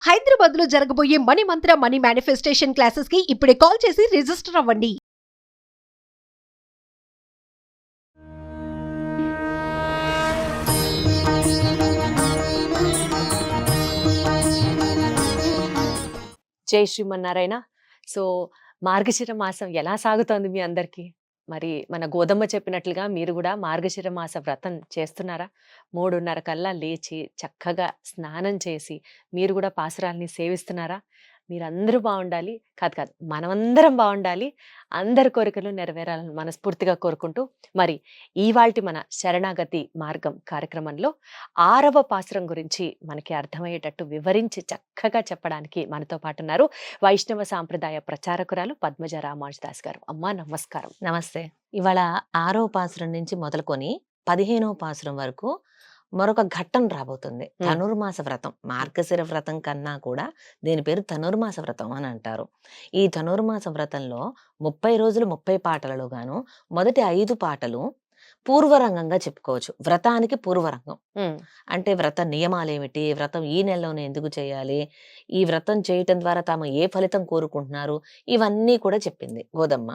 హైదరాబాద్ లో జరగబోయే మనీ మంత్ర money manifestation classes కి ఇప్పుడే కాల్ చేసి రిజిస్టర్ అవ్వండి. జై శ్రీమన్నారాయణ. సో, మార్గశిర మాసం ఎలా సాగుతోంది మీ అందరికీ? మరి మన గోదమ్మ చెప్పినట్లుగా మీరు గూడా మార్గశిర మాస వ్రతం చేస్తున్నారా? 3:30 కల్లా లేచి, చక్కగా స్నానం చేసి, మీరు గూడా పాసురాల్ని సేవిస్తున్నారా? మీరందరూ బావుండాలి. కాదు, మనమందరం బావుండాలి. అందరి కోరికలు నెరవేరాలని మనస్ఫూర్తిగా కోరుకుంటూ, మరి ఇవాల్టి మన శరణాగతి మార్గం కార్యక్రమంలో 6వ పాసురం గురించి మనకి అర్థమయ్యేటట్టు వివరించి చక్కగా చెప్పడానికి మనతో పాటున్నారు వైష్ణవ సాంప్రదాయ ప్రచారకురాలు పద్మజ రామానుజదాస్ గారు. అమ్మా నమస్కారం. నమస్తే. ఇవాళ 6వ పాసురం నుంచి మొదలుకొని 15వ పాసురం వరకు మరొక ఘట్టం రాబోతుంది. ధనుర్మాస వ్రతం. మార్గశిర వ్రతం కన్నా కూడా దీని పేరు ధనుర్మాస వ్రతం అని అంటారు. ఈ ధనుర్మాస వ్రతంలో 30 రోజులు 30 పాటలలో గాను మొదటి 5 పాటలు పూర్వరంగంగా చెప్పుకోవచ్చు. వ్రతానికి పూర్వరంగం. అంటే వ్రత నియమాలేమిటి, వ్రతం ఈ నెలలోనే ఎందుకు చేయాలి, ఈ వ్రతం చేయటం ద్వారా తాము ఏ ఫలితం కోరుకుంటున్నారు, ఇవన్నీ కూడా చెప్పింది గోదమ్మ.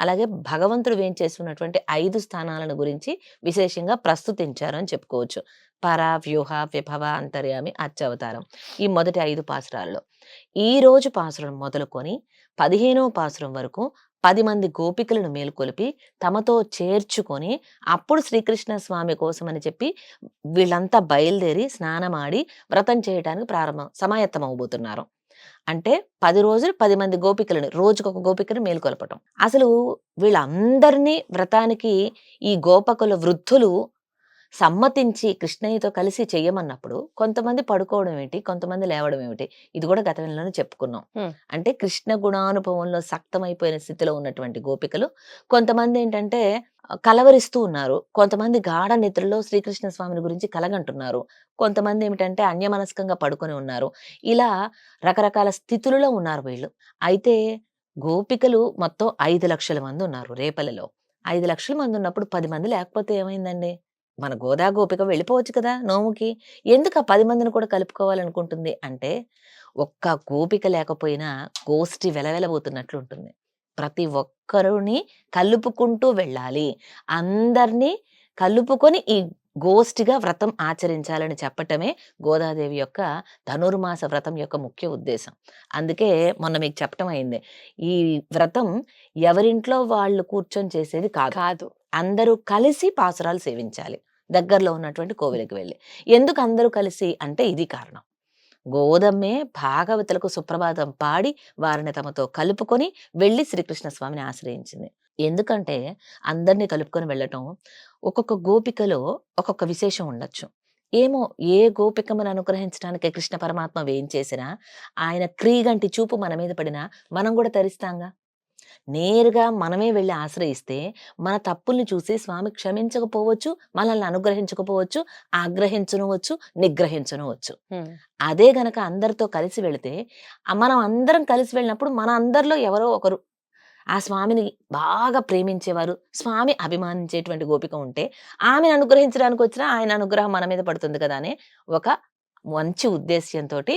అలాగే భగవంతుడు వేంచేస్తున్నటువంటి 5 స్థానాలను గురించి విశేషంగా ప్రస్తుతించారు అని చెప్పుకోవచ్చు. పర, వ్యూహ, విభవ, అంతర్యామి, అర్చావతారం. ఈ మొదటి 5 పాసురాల్లో ఈ రోజు పాసురం మొదలుకొని 15వ పాసురం వరకు 10 మంది గోపికలను మేలుకొలిపి తమతో చేర్చుకొని అప్పుడు శ్రీకృష్ణ స్వామి కోసం అని చెప్పి వీళ్ళంతా బయలుదేరి స్నానమాడి వ్రతం చేయడానికి సమాయత్తం అవబోతున్నారు. అంటే 10 రోజులు 10 మంది గోపికలను, రోజుకొక గోపికను మేలుకొల్పటం. అసలు వీళ్ళందరినీ వ్రతానికి ఈ గోపకుల వృద్ధులు సమ్మతించి కృష్ణయ్యతో కలిసి చెయ్యమన్నప్పుడు కొంతమంది పడుకోవడం ఏంటి, కొంతమంది లేవడం ఏమిటి, ఇది కూడా గతంలోనే చెప్పుకున్నాం. అంటే కృష్ణ గుణానుభవంలో సక్తమైపోయిన స్థితిలో ఉన్నటువంటి గోపికలు కొంతమంది ఏంటంటే కలవరిస్తూ ఉన్నారు, కొంతమంది గాఢ నిద్రలో శ్రీకృష్ణ స్వామిని గురించి కలగంటున్నారు, కొంతమంది ఏమిటంటే అన్యమనస్కంగా పడుకొని ఉన్నారు. ఇలా రకరకాల స్థితులలో ఉన్నారు వీళ్ళు. అయితే గోపికలు మొత్తం 5 లక్షల మంది ఉన్నారు రేపలలో. 5 లక్షల మంది ఉన్నప్పుడు 10 మంది లేకపోతే ఏమైందండి? మన గోదా గోపిక వెళ్ళిపోవచ్చు కదా నోముకి. ఎందుకు ఆ 10 మందిని కూడా కలుపుకోవాలనుకుంటుంది అంటే, ఒక్క గోపిక లేకపోయినా గోష్ఠి వెలవెలబోతున్నట్లు ఉంటుంది. ప్రతి ఒక్కరుని కలుపుకుంటూ వెళ్ళాలి, అందరినీ కలుపుకొని ఈ గోష్ఠిగా వ్రతం ఆచరించాలని చెప్పటమే గోదాదేవి యొక్క ధనుర్మాస వ్రతం యొక్క ముఖ్య ఉద్దేశం. అందుకే మొన్న మీకు చెప్పటం అయింది, ఈ వ్రతం ఎవరింట్లో వాళ్ళు కూర్చొని చేసేది కాదు. అందరూ కలిసి పాసురాలు సేవించాలి దగ్గరలో ఉన్నటువంటి కోవిలకి వెళ్ళి. ఎందుకు అందరూ కలిసి అంటే ఇది కారణం. గోదమ్మే భాగవతులకు సుప్రభాతం పాడి వారిని తమతో కలుపుకొని వెళ్ళి శ్రీకృష్ణ స్వామిని ఆశ్రయించింది. ఎందుకంటే అందరినీ కలుపుకొని వెళ్ళటం, ఒక్కొక్క గోపికలో ఒక్కొక్క విశేషం ఉండొచ్చు. ఏమో ఏ గోపికమ్మను అనుగ్రహించడానికి కృష్ణ పరమాత్మ వేయించేసినా, ఆయన క్రీగంటి చూపు మన మీద పడినా మనం కూడా తరిస్తాంగా. నేరుగా మనమే వెళ్ళి ఆశ్రయిస్తే మన తప్పుల్ని చూసి స్వామి క్షమించకపోవచ్చు, మనల్ని అనుగ్రహించకపోవచ్చు, ఆగ్రహించనవచ్చు, నిగ్రహించనవచ్చు. అదే గనక అందరితో కలిసి వెళితే, మనం అందరం కలిసి వెళ్ళినప్పుడు మన అందరిలో ఎవరో ఒకరు ఆ స్వామిని బాగా ప్రేమించేవారు, స్వామి అభిమానించేటువంటి గోపిక ఉంటే ఆమెను అనుగ్రహించడానికి వచ్చినా ఆయన అనుగ్రహం మన మీద పడుతుంది కదా అనే ఒక మంచి ఉద్దేశ్యంతోటి,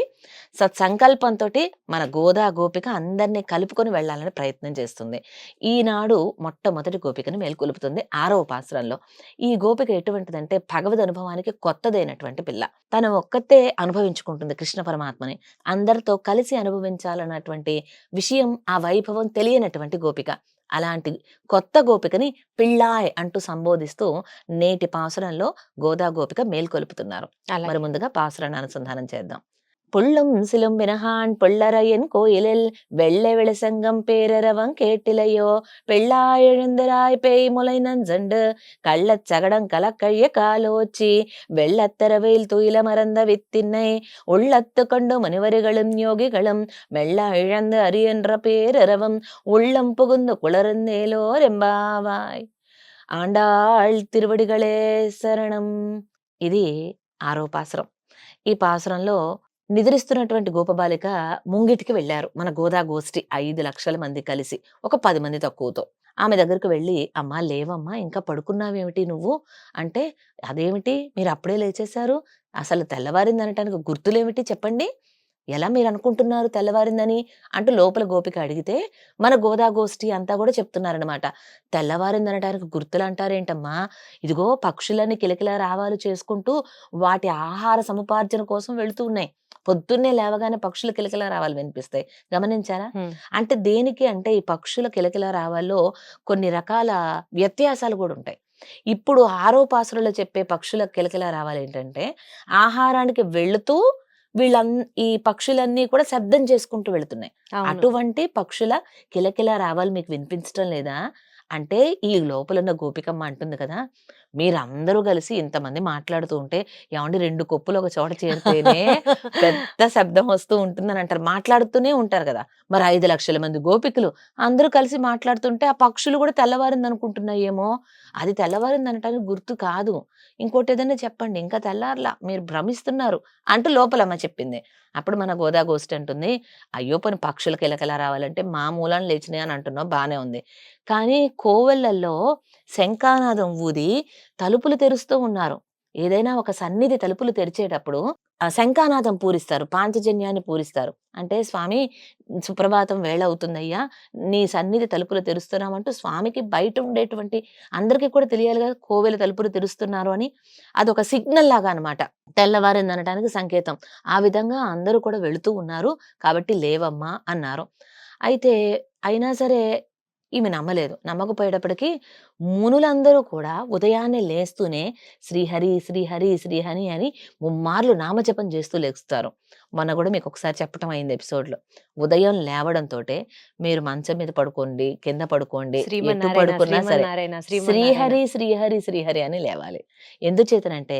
సత్సంకల్పంతోటి మన గోదా గోపిక అందరినీ కలుపుకొని వెళ్ళాలని ప్రయత్నం చేస్తుంది. ఈనాడు మొట్టమొదటి గోపికను మేల్కొలుపుతుంది 6వ పాసురంలో. ఈ గోపిక ఎటువంటిదంటే భగవద్ అనుభవానికి కొత్తదైనటువంటి పిల్ల. తను ఒక్కతే అనుభవించుకుంటుంది కృష్ణ పరమాత్మని. అందరితో కలిసి అనుభవించాలన్నటువంటి విషయం, ఆ వైభవం తెలియనటువంటి గోపిక. అలాంటి కొత్త గోపికని పిళ్ళాయ్ అంటూ సంబోధిస్తూ నేటి పాసురంలో గోదా గోపిక మేల్కొలుపుతున్నారు. మరి ముందుగా పాసురాన్ని అనుసంధానం చేద్దాం. புள்ளும் சிலும்பினகான் பொள்ளரையன் கோயிலில் வெள்ளை வெளிசங்கம் பேரரவம் கேட்டிலையோ பெள்ளாய் எழுந்தராய் பேய் முலை நஞ்சண்டு கள்ளச் சகடம் கலக்கழிய காலோச்சி வெள்ளத்தரவையில் துயில மறந்த வித்தினை உள்ளத்து கொண்டு முனிவர்களும் யோகிகளும் மெல்ல இழந்து அரியன்ற பேரரவம் உள்ளம் புகுந்து குளர்ந்தேலோர் ఎంబావాయ్. ఆండాళ్ తిరువడిగళే శరణం. ఇది 6వ పాసురం. ఈ పాసురంలో నిద్రిస్తున్నటువంటి గోపబాలిక ముంగిటికి వెళ్ళారు మన గోదా గోష్ఠి 5 లక్షల మంది కలిసి, ఒక 10 మంది తక్కువతో. ఆమె దగ్గరకు వెళ్ళి, అమ్మా లేవమ్మా, ఇంకా పడుకున్నావేమిటి నువ్వు అంటే, అదేమిటి మీరు అప్పుడే లేచేశారు, అసలు తెల్లవారింది అనటానికి గుర్తులేమిటి చెప్పండి, ఎలా మీరు అనుకుంటున్నారు తెల్లవారిందని అంటూ లోపల గోపిక అడిగితే మన గోదా గోష్ఠి అంతా కూడా చెప్తున్నారనమాట. తెల్లవారిందనటానికి గుర్తులు అంటారేంటమ్మా, ఇదిగో పక్షులన్నీ కిలకిల రావాలు చేసుకుంటూ వాటి ఆహార సముపార్జన కోసం వెళుతూ ఉన్నాయి. పొద్దున్నే లేవగానే పక్షుల కిలకిల రావాలు వినిపిస్తాయి, గమనించారా? అంటే దేనికి అంటే ఈ పక్షుల కిలకిల రావాల్లో కొన్ని రకాల వ్యత్యాసాలు కూడా ఉంటాయి. ఇప్పుడు ఆరో పాసులలో చెప్పే పక్షుల కిలకిల రావాలి ఏంటంటే ఆహారానికి వెళుతూ ఈ పక్షులన్నీ కూడా శబ్దం చేసుకుంటూ వెళుతున్నాయి. అవును. అటువంటి పక్షుల కిలకిల రావాలి మీకు వినిపించడం లేదా అంటే ఈ లోపల ఉన్న గోపికమ్మ అంటుంది కదా, మీరందరూ కలిసి ఇంతమంది మాట్లాడుతూ ఉంటే ఏమండి 2 కొప్పులు ఒక చోట చేరితేనే పెద్ద శబ్దం వస్తూ ఉంటుందని అంటారు. మాట్లాడుతూనే ఉంటారు కదా. మరి 5 లక్షల మంది గోపికలు అందరూ కలిసి మాట్లాడుతుంటే ఆ పక్షులు కూడా తెల్లవారింది అనుకుంటున్నాయేమో. అది తెల్లవారింది అనటానికి గుర్తు కాదు. ఇంకోటి ఏదైనా చెప్పండి, ఇంకా తెల్లారలా, మీరు భ్రమిస్తున్నారు అంటూ లోపలమ్మ చెప్పింది. అప్పుడు మన గోదా గోష్ఠి అంటుంది, అయ్యో పోనీ పక్షుల కిలకిల రావాలంటే మా మూలాన లేచినాయి అని అంటున్నావు, బానే ఉంది. కానీ కోవెళ్ళల్లో శంఖానాదం ఊది తలుపులు తెరుస్తూ ఉన్నారు. ఏదైనా ఒక సన్నిధి తలుపులు తెరిచేటప్పుడు శంఖానాదం పూరిస్తారు, పాంచజన్యాన్ని పూరిస్తారు. అంటే స్వామి సుప్రభాతం వేళ అవుతుందయ్యా, నీ సన్నిధి తలుపులు తెరుస్తున్నామంటూ స్వామికి బయట ఉండేటువంటి అందరికీ కూడా తెలియాలి కదా కోవెల తలుపులు తెరుస్తున్నారు అని. అదొక సిగ్నల్ లాగా అనమాట, తెల్లవారింది అనటానికి సంకేతం. ఆ విధంగా అందరూ కూడా వెళుతూ ఉన్నారు కాబట్టి లేవమ్మా అన్నారు. అయితే అయినా సరే ఈమె నమ్మలేదు. నమ్మకపోయేటప్పటికి మునులందరూ కూడా ఉదయాన్నే లేస్తూనే శ్రీహరి శ్రీహరి శ్రీహరి అని ముమ్మార్లు నామజపం చేస్తూ లేస్తారు. మొన్న కూడా మీకు ఒకసారి చెప్పటం అయింది ఎపిసోడ్లో. ఉదయం లేవడంతోటే మీరు మంచం మీద పడుకోండి, కింద పడుకోండి, ఎటు శ్రీమన్నారాయణ పడుకున్నా సరే శ్రీమన్నారాయణ శ్రీమన్నారాయణ. శ్రీహరి శ్రీహరి శ్రీహరి అని లేవాలి. ఎందుచేతనంటే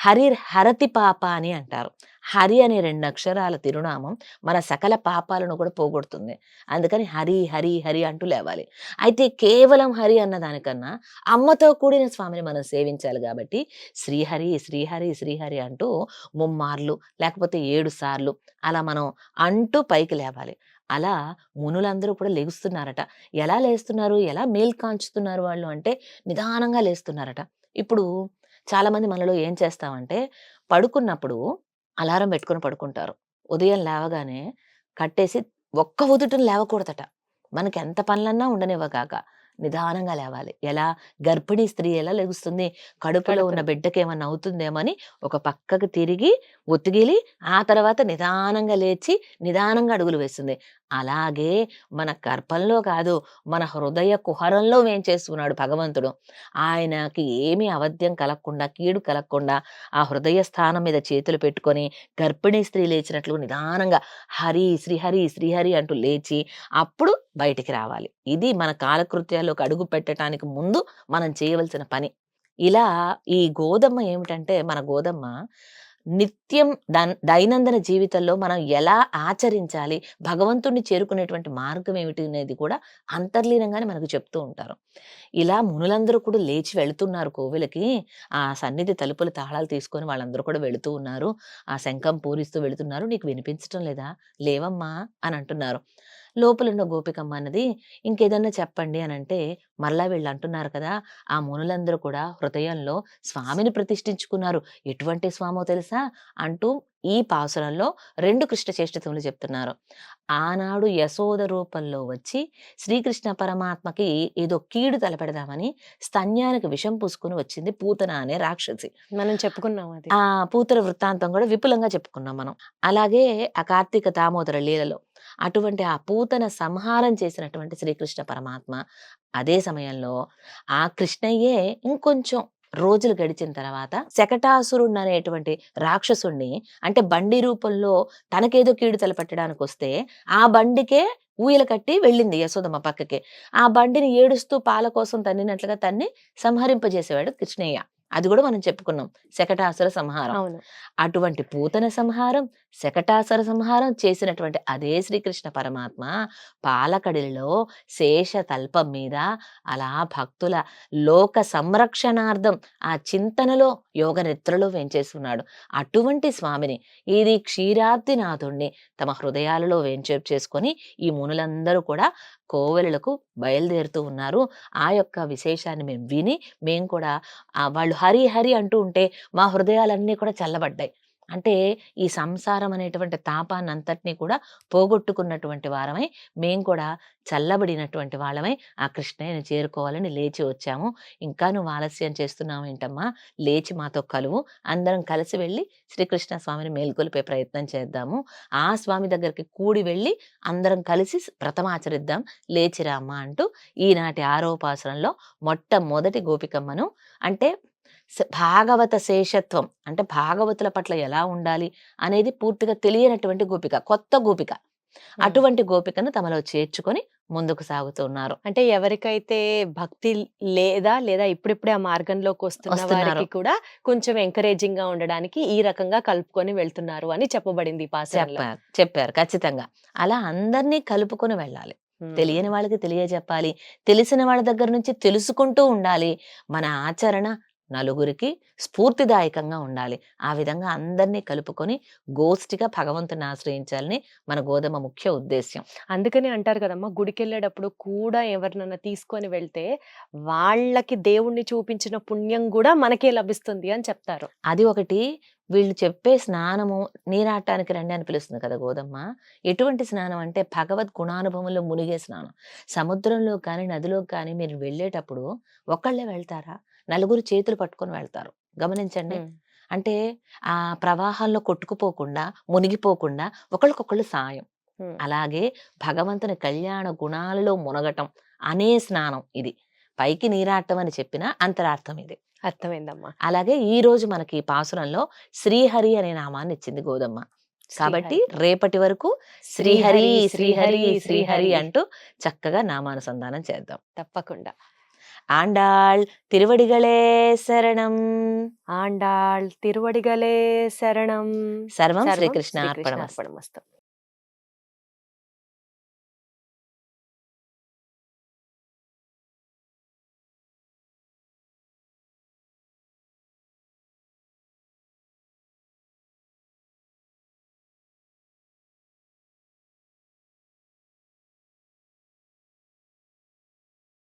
హరి హరతి పాప అని అంటారు. హరి అనే 2 అక్షరాల తిరునామం మన సకల పాపాలను కూడా పోగొడుతుంది. అందుకని హరి హరి హరి అంటూ లేవాలి. అయితే కేవలం హరి అన్న దానికన్నా అమ్మతో కూడిన స్వామిని మనం సేవించాలి కాబట్టి శ్రీహరి శ్రీహరి శ్రీహరి అంటూ ముమ్మార్లు లేకపోతే 7 సార్లు అలా మనం అంటూ పైకి లేవాలి. అలా మునులందరూ కూడా లెగుస్తున్నారట. ఎలా లేస్తున్నారు, ఎలా మేల్కాంచుతున్నారు వాళ్ళు అంటే నిదానంగా లేస్తున్నారట. ఇప్పుడు చాలా మంది మనలో ఏం చేస్తామంటే పడుకున్నప్పుడు అలారం పెట్టుకొని పడుకుంటారు. ఉదయం లేవగానే కట్టేసి ఒక్క ఉదుటన లేవకూడదట. మనకి ఎంత పనులన్నా ఉండనివ్వగాక నిదానంగా లేవాలి. ఎలా గర్భిణీ స్త్రీ ఎలా లెగుస్తుంది, కడుపులో ఉన్న బిడ్డకి ఏమన్నా అవుతుందేమని ఒక పక్కకు తిరిగి ఒత్తిగిలి ఆ తర్వాత నిదానంగా లేచి నిదానంగా అడుగులు వేస్తుంది. అలాగే మన గర్భంలో కాదు, మన హృదయ కుహరంలో వేంచేస్తున్నాడు భగవంతుడు. ఆయనకి ఏమీ అవధ్యం కలగకుండా, కీడు కలగకుండా ఆ హృదయ స్థానం మీద చేతులు పెట్టుకొని గర్భిణీ స్త్రీ లేచినట్లు నిదానంగా హరి శ్రీహరి శ్రీహరి అంటూ లేచి అప్పుడు బయటికి రావాలి. ఇది మన కాలకృత్యాల్లోకి అడుగు పెట్టడానికి ముందు మనం చేయవలసిన పని. ఇలా ఈ గోదమ్మ ఏమిటంటే మన గోదమ్మ నిత్యం దైనందిన జీవితంలో మనం ఎలా ఆచరించాలి, భగవంతుణ్ణి చేరుకునేటువంటి మార్గం ఏమిటి అనేది కూడా అంతర్లీనంగానే మనకు చెప్తూ ఉంటారు. ఇలా మునులందరూ కూడా లేచి వెళుతున్నారు కోవెలకి. ఆ సన్నిధి తలుపులు తాళాలు తీసుకొని వాళ్ళందరూ కూడా వెళుతూ ఉన్నారు. ఆ శంఖం పూరిస్తూ వెళుతున్నారు. నీకు వినిపించటం లేదా, లేవమ్మా అని అంటున్నారు. లోపలున్న గోపికమ్మ అన్నది ఇంకేదన్నా చెప్పండి అని అంటే మరలా వీళ్ళు అంటున్నారు కదా, ఆ మునులందరూ కూడా హృదయంలో స్వామిని ప్రతిష్ఠించుకున్నారు. ఎటువంటి స్వామో తెలుసా అంటూ ఈ పాసురంలో 2 కృష్ణ చేష్టతములు చెప్తున్నారు. ఆనాడు యశోద రూపంలో వచ్చి శ్రీకృష్ణ పరమాత్మకి ఏదో కీడు తలపెడదామని స్తన్యానికి విషం పూసుకుని వచ్చింది పూతన అనే రాక్షసి. మనం చెప్పుకున్నాం అది. ఆ పూతన వృత్తాంతం కూడా విపులంగా చెప్పుకున్నాం మనం. అలాగే ఆ కార్తీక దామోదర లీలలో అటువంటి ఆ పూతన సంహారం చేసినటువంటి శ్రీకృష్ణ పరమాత్మ అదే సమయంలో ఆ కృష్ణయ్యే ఇంకొంచెం రోజులు గడిచిన తర్వాత శకటాసురుణ్ణి అనేటువంటి రాక్షసుణ్ణి, అంటే బండి రూపంలో తనకేదో కీడు తలపెట్టడానికి వస్తే ఆ బండికే ఊయల కట్టి వెళ్ళింది యశోదమ్మ పక్కకి. ఆ బండిని ఏడుస్తూ పాల కోసం తన్నినట్లుగా తన్ని సంహరింపజేసేవాడు కృష్ణయ్య. అది కూడా మనం చెప్పుకున్నాం, శకటాసుర సంహారం. అవును. అటువంటి పూతన సంహారం, శకటాసుర సంహారం చేసినటువంటి అదే శ్రీకృష్ణ పరమాత్మ పాలకడిలో శేష తల్పం మీద అలా భక్తుల లోక సంరక్షణార్థం ఆ చింతనలో యోగ నిద్రలో వేంచేస్తున్నాడు. అటువంటి స్వామిని, ఇది క్షీరాబ్దినాథుణ్ణి తమ హృదయాలలో వేంచేపు చేసుకొని ఈ మునులందరూ కూడా కోవెలకు బయలుదేరుతూ ఉన్నారు. ఆ యొక్క విశేషాన్ని మేము విని మేము కూడా వాళ్ళు హరి హరి అంటూ ఉంటే మా హృదయాలన్నీ కూడా చల్లబడ్డాయి. అంటే ఈ సంసారం అనేటువంటి తాపాన్నంతటిని కూడా పోగొట్టుకున్నటువంటి వారమై మేము కూడా చల్లబడినటువంటి వాళ్ళమై ఆ కృష్ణయ్యని చేరుకోవాలని లేచి వచ్చాము. ఇంకా నువ్వు ఆలస్యం చేస్తున్నావు ఏంటమ్మా, లేచి మాతో కలువు, అందరం కలిసి వెళ్ళి శ్రీకృష్ణ స్వామిని మేల్కొలిపే ప్రయత్నం చేద్దాము. ఆ స్వామి దగ్గరికి కూడి వెళ్ళి అందరం కలిసి వ్రతమాచరిద్దాం, లేచిరా అమ్మా అంటూ ఈనాటి 6వ పాసురంలో మొట్టమొదటి గోపికమ్మను, అంటే భాగవత శేషత్వం అంటే భాగవతుల పట్ల ఎలా ఉండాలి అనేది పూర్తిగా తెలియనటువంటి గోపిక, కొత్త గోపిక. అటువంటి గోపికను తమలో చేర్చుకొని ముందుకు సాగుతున్నారు. అంటే ఎవరికైతే భక్తి లేదా ఇప్పుడిప్పుడే ఆ మార్గంలోకి వస్తున్న వస్తున్నారు. వారికి కూడా కొంచెం ఎంకరేజింగ్ గా ఉండడానికి ఈ రకంగా కలుపుకొని వెళ్తున్నారు అని చెప్పబడింది ఈ పాసురంలో. చెప్పారు ఖచ్చితంగా. అలా అందరినీ కలుపుకొని వెళ్ళాలి. ఉమ్. తెలియని వాళ్ళకి తెలియజెప్పాలి, తెలిసిన వాళ్ళ దగ్గర నుంచి తెలుసుకుంటూ ఉండాలి. మన ఆచరణ నలుగురికి స్ఫూర్తిదాయకంగా ఉండాలి. ఆ విధంగా అందరినీ కలుపుకొని గోష్ఠిగా భగవంతుని ఆశ్రయించాలని మన గోధుమ ముఖ్య ఉద్దేశ్యం. అందుకని అంటారు కదమ్మా, గుడికి వెళ్ళేటప్పుడు కూడా ఎవరినన్నా తీసుకొని వెళ్తే వాళ్ళకి దేవుణ్ణి చూపించిన పుణ్యం కూడా మనకే లభిస్తుంది అని చెప్తారు. అది ఒకటి. వీళ్ళు చెప్పే స్నానము నీరాటానికి రండి అని పిలుస్తుంది కదా గోదమ్మ. ఎటువంటి స్నానం అంటే భగవద్ గుణానుభవంలో మునిగే స్నానం. సముద్రంలో కానీ నదిలో కానీ మీరు వెళ్ళేటప్పుడు ఒకళ్ళే వెళ్తారా, నలుగురు చేతులు పట్టుకొని వెళ్తారు. గమనించండి. అంటే ఆ ప్రవాహాల్లో కొట్టుకుపోకుండా మునిగిపోకుండా ఒకళ్ళకొకళ్ళు సాయం. అలాగే భగవంతుని కళ్యాణ గుణాలలో మునగటం అనే స్నానం ఇది. పైకి నీరాటం అని చెప్పిన అంతరార్థం ఇది. అర్థమైందమ్మా. అలాగే ఈ రోజు మనకి ఈ పాసురంలో శ్రీహరి అనే నామాన్ని ఇచ్చింది గోదమ్మ. కాబట్టి రేపటి వరకు శ్రీహరి శ్రీహరి శ్రీహరి అంటూ చక్కగా నామానుసంధానం చేద్దాం. తప్పకుండా. ఆండాళ్ తిరువడిగళే శరణం. ఆండాళ్ తిరువడిగలే శరణం. సర్వం సర్వం శ్రీకృష్ణ శ్రీకృష్ణ అర్పణమస్తు. అర్పణమస్తు.